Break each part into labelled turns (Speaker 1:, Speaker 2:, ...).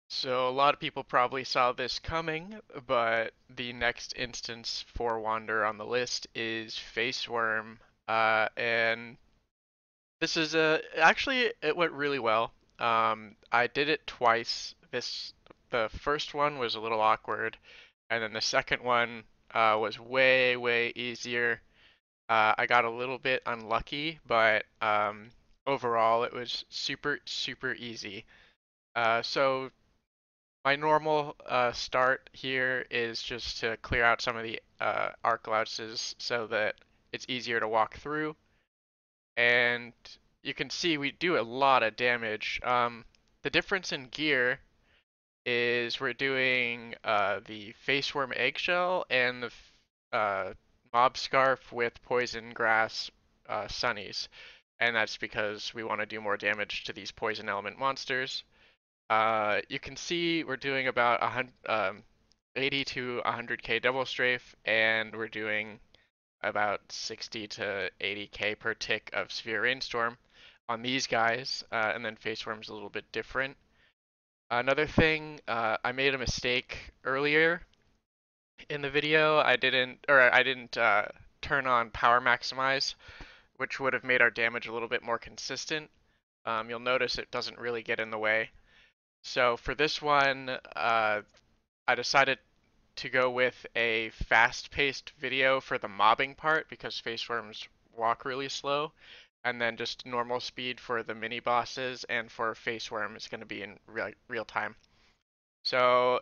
Speaker 1: So a lot of people probably saw this coming, but the next instance for Wander on the list is Faceworm, and this is actually it went really well. I did it twice. The first one was a little awkward, and then the second one was way easier. I got a little bit unlucky, but overall it was super easy. So my normal start here is just to clear out some of the arc louses so that it's easier to walk through. And you can see we do a lot of damage. The difference in gear is we're doing the Faceworm Eggshell and the Mob Scarf with Poison Grass Sunnies. And that's because we want to do more damage to these poison element monsters. You can see we're doing about 80 to 100k double strafe, and we're doing about 60 to 80k per tick of severe rainstorm on these guys, and then Faceworm's a little bit different. Another thing, I made a mistake earlier in the video. I didn't turn on power maximize, which would have made our damage a little bit more consistent. You'll notice it doesn't really get in the way. So for this one, I decided to go with a fast-paced video for the mobbing part because faceworms walk really slow, and then just normal speed for the mini bosses, and for faceworm it's going to be in real time. So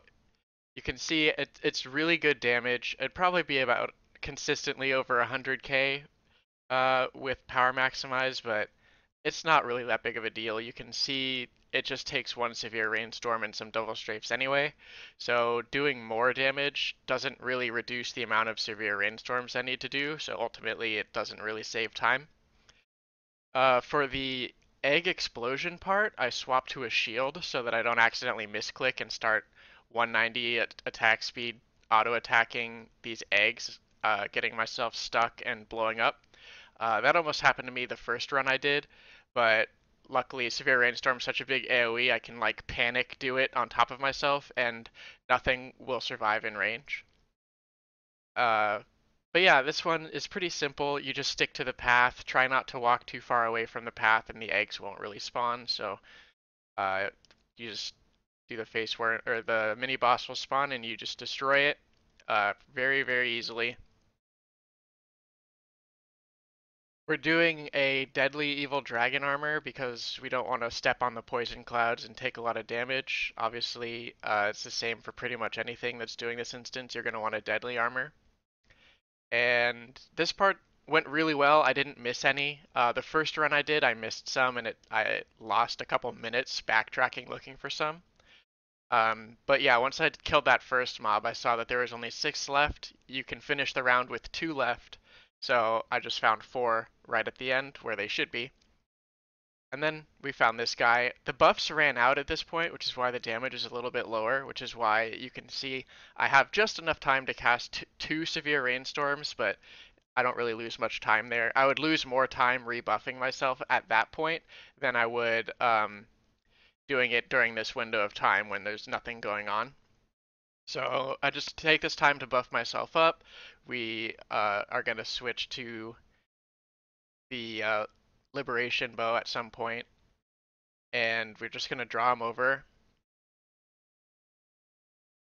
Speaker 1: you can see it's really good damage. It'd probably be about consistently over 100k with power maximize, but it's not really that big of a deal. You can see it just takes one severe rainstorm and some double strafes anyway, so doing more damage doesn't really reduce the amount of severe rainstorms I need to do, so ultimately it doesn't really save time. For the egg explosion part, I swapped to a shield so that I don't accidentally misclick and start 190 at attack speed auto attacking these eggs, getting myself stuck and blowing up. That almost happened to me the first run I did, but luckily Severe Rainstorm's such a big AoE, I can like panic do it on top of myself and nothing will survive in range. Uh, but yeah, this one is pretty simple. You just stick to the path, try not to walk too far away from the path, and the eggs won't really spawn. So uh, you just do the face where or the mini boss will spawn, and you just destroy it very easily. We're doing a deadly evil dragon armor because we don't want to step on the poison clouds and take a lot of damage. Obviously, it's the same for pretty much anything that's doing this instance. You're going to want a deadly armor. And this part went really well. I didn't miss any. The first run I did, I missed some, and I lost a couple minutes backtracking looking for some. But yeah, once I killed that first mob, I saw that there was only 6 left. You can finish the round with 2 left, so I just found 4 right at the end where they should be. And then we found this guy. The buffs ran out at this point, which is why the damage is a little bit lower, which is why you can see I have just enough time to cast 2 severe rainstorms, but I don't really lose much time there. I would lose more time rebuffing myself at that point than I would doing it during this window of time when there's nothing going on. So I just take this time to buff myself up. We are going to switch to the Liberation Bow at some point, and we're just going to draw him over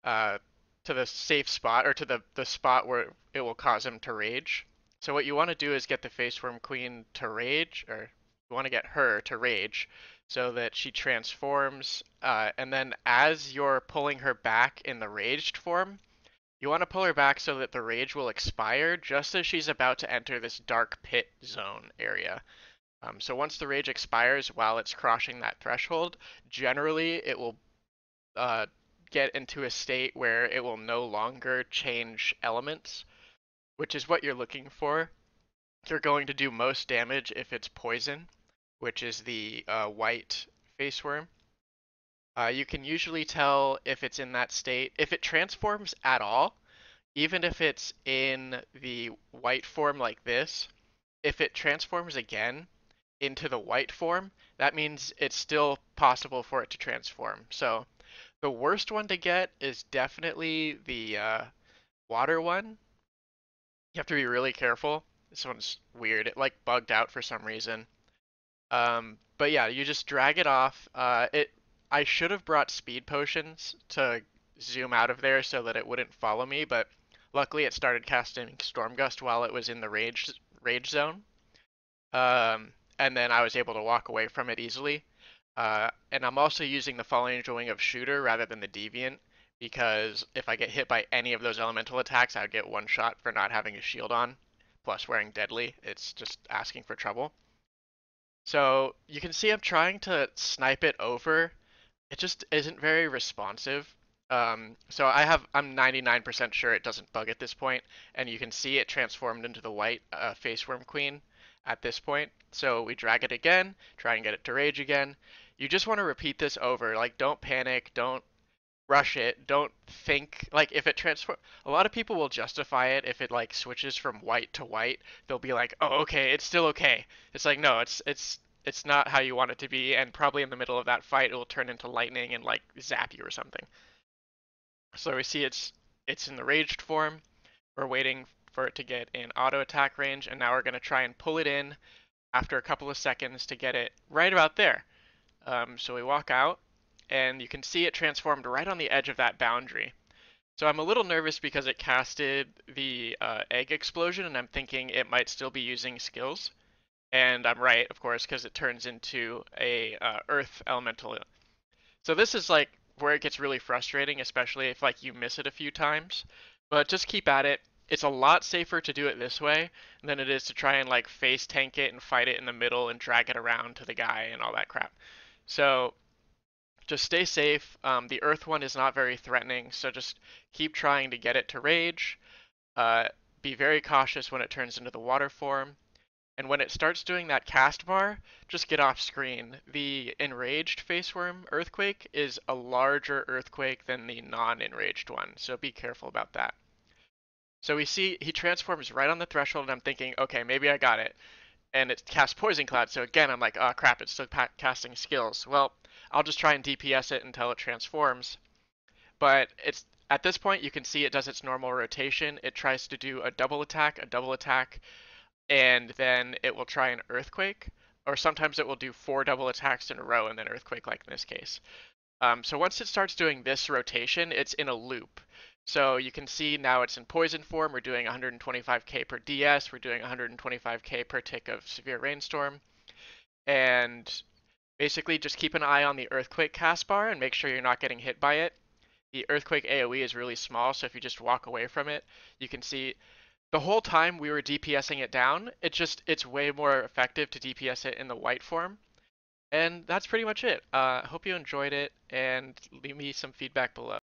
Speaker 1: uh, to the safe spot, or to the spot where it will cause him to rage. So what you want to do is get the Faceworm Queen to rage, or you want to get her to rage, so that she transforms, and then as you're pulling her back in the raged form, you want to pull her back so that the rage will expire just as she's about to enter this dark pit zone area. So once the rage expires while it's crossing that threshold, generally it will uh, get into a state where it will no longer change elements, which is what you're looking for. You're going to do most damage if it's poison, which is the white faceworm. You can usually tell if it's in that state. If it transforms at all, even if it's in the white form like this, if it transforms again into the white form, that means it's still possible for it to transform. So The worst one to get is definitely the water one. You have to be really careful. This one's weird. It like bugged out for some reason. But yeah, you just drag it off. I should have brought speed potions to zoom out of there so that it wouldn't follow me, but luckily it started casting Storm Gust while it was in the rage zone. And then I was able to walk away from it easily. And I'm also using the Fallen Angel Wing of Shooter rather than the Deviant because if I get hit by any of those elemental attacks, I'd get one shot for not having a shield on, plus wearing Deadly. It's just asking for trouble. So you can see I'm trying to snipe it over. It just isn't very responsive. So I'm 99% sure it doesn't bug at this point, and you can see it transformed into the white Faceworm Queen at this point. So we drag it again, try and get it to rage again. You just want to repeat this over. Like, don't panic, don't rush it. Don't think like if it transfer. A lot of people will justify it if it like switches from white to white. They'll be like, "Oh, okay, it's still okay." It's like, no, it's not how you want it to be, and probably in the middle of that fight, it will turn into lightning and like zap you or something. So we see it's in the raged form. We're waiting for it to get in auto attack range, and now we're gonna try and pull it in after a couple of seconds to get it right about there. So we walk out, and you can see it transformed right on the edge of that boundary. So I'm a little nervous because it casted the egg explosion, and I'm thinking it might still be using skills. And I'm right, of course, because it turns into a earth elemental. So this is like where it gets really frustrating, especially if like you miss it a few times. But just keep at it. It's a lot safer to do it this way than it is to try and like face tank it and fight it in the middle and drag it around to the guy and all that crap. So just stay safe. The Earth one is not very threatening, so just keep trying to get it to rage. Uh, be very cautious when it turns into the water form. And when it starts doing that cast bar, just get off screen. The enraged Faceworm Earthquake is a larger earthquake than the non-enraged one, so be careful about that. So we see he transforms right on the threshold, and I'm thinking, okay, maybe I got it. And it casts Poison Cloud, so again, I'm like, oh crap, it's still casting skills. Well, I'll just try and DPS it until it transforms. But it's at this point, you can see it does its normal rotation. It tries to do a double attack, and then it will try an Earthquake. Or sometimes it will do 4 double attacks in a row and then Earthquake, like in this case. So once it starts doing this rotation, it's in a loop. So you can see now it's in poison form. We're doing 125k per DS. We're doing 125k per tick of severe rainstorm. And basically just keep an eye on the earthquake cast bar and make sure you're not getting hit by it. The earthquake AoE is really small, so if you just walk away from it, you can see the whole time we were DPSing it down, it's way more effective to DPS it in the white form. And that's pretty much it. Hope you enjoyed it, and leave me some feedback below.